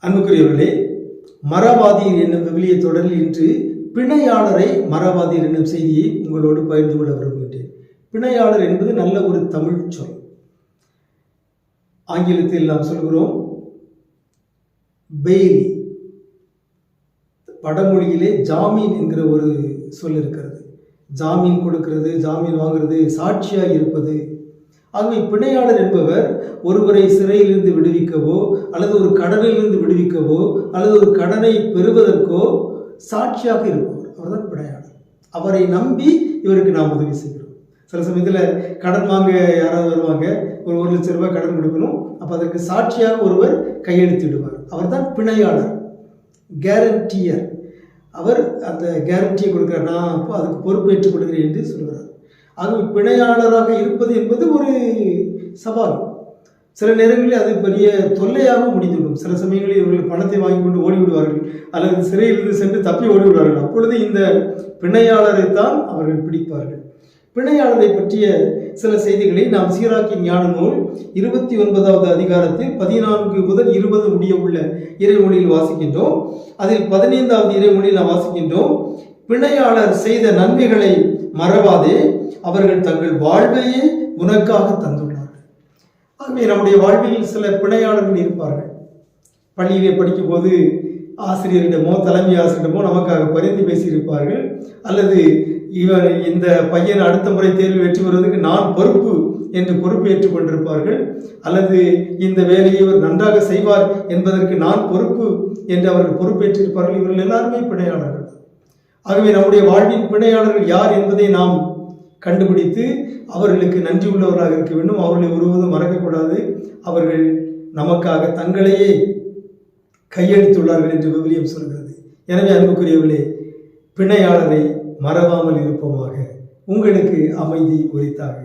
அன்புக்குரியவர்களே, மறவாதீர் என்னும் விவிலிய தொடரில் இன்று பிணையாளரை மறவாதீர் என்னும் செய்தியை உங்களோடு பகிர்ந்து கொள்ள விரும்புகின்றேன். பிணையாளர் என்பது நல்ல ஒரு தமிழ் சொல். ஆங்கிலத்தில் நாம் சொல்கிறோம் பெயில். வடமொழியிலே ஜாமீன் என்கிற ஒரு சொல் இருக்கிறது. ஜாமீன் கொடுக்கிறது, ஜாமீன் வாங்குறது, சாட்சியாக இருப்பது. ஆகவே பிணையாளர் என்பவர் ஒருவரை சிறையிலிருந்து விடுவிக்கவோ அல்லது ஒரு கடனிலிருந்து விடுவிக்கவோ அல்லது ஒரு கடனை பெறுவதற்கோ சாட்சியாக இருப்பவர். அவர்தான் பிணையாளர். அவரை நம்பி இவருக்கு நாம் உதவி செய்கிறோம். சில சமயத்தில் கடன் வாங்க யாராவது வருவாங்க, ஒரு 1,00,000 ரூபாய் கடன் கொடுக்கணும். அப்போ அதற்கு சாட்சியாக ஒருவர் கையெழுத்திடுவார். அவர் தான் பிணையாளர், கேரண்டியர். அவர் அந்த கேரண்டியை கொடுக்கிறார், நான் அப்போ அதுக்கு பொறுப்பேற்றுக் கொடுக்கிறேன் என்று சொல்கிறார். ஆகவே பிணையாளராக இருப்பது என்பது ஒரு சவால். சில நேரங்களில் அது பெரிய தொல்லையாக முடிந்துவிடும். சில சமயங்களில் இவர்கள் பணத்தை வாங்கி கொண்டு ஓடிவிடுவார்கள் அல்லது சிறையிலிருந்து சென்று தப்பி ஓடிவிடுவார்கள். அப்பொழுது இந்த பிணையாளரைத்தான் அவர்கள் பிடிப்பார்கள். பிணையாளரை பற்றிய சில செய்திகளை நாம் சீராக்கிய ஞான நூல் 29வது அதிகாரத்தில் 14 முதல் 20 முடிய உள்ள இறைமொழியில் வாசிக்கின்றோம். அதில் 15வது இறைமொழியில் நாம் வாசிக்கின்றோம், பிணையாளர் செய்த நன்மைகளை மறவாதே, அவர்கள் தங்கள் வாழ்வையே உனக்காக தந்துள்ளார்கள். ஆகவே நம்முடைய வாழ்வில் சில பிணையாளர்கள் இருப்பார்கள். பள்ளியிலே படிக்கும் போது ஆசிரியரிடமோ தலைமை ஆசிரியரிடமோ நமக்காக பரிந்து பேசியிருப்பார்கள். அல்லது இந்த பையன் அடுத்த முறை தேர்வு வெற்றி பெறுவதற்கு நான் பொறுப்பு என்று பொறுப்பு ஏற்றுக் கொண்டிருப்பார்கள். அல்லது இந்த வேலையை இவர் நன்றாக செய்வார் என்பதற்கு நான் பொறுப்பு என்று அவர்கள் பொறுப்பேற்றிருப்பார்கள். இவர்கள் எல்லாருமே பிணையாளர்கள். ஆகவே நம்முடைய வாழ்வின் பிணையாளர்கள் யார் என்பதை நாம் கண்டுபிடித்து அவர்களுக்கு நன்றி உள்ளவர்களாக இருக்க வேண்டும். அவர்களை ஒருவதும் மறக்கக்கூடாது. அவர்கள் நமக்காக தங்களையே கையெழுத்துள்ளார்கள் என்று விவிலியம் சொல்கிறது. எனவே அன்புக்குரியவர்களே, பிணையாளரை மறவாமல் இருப்போமாக. உங்களுக்கு அமைதி உரித்தாக.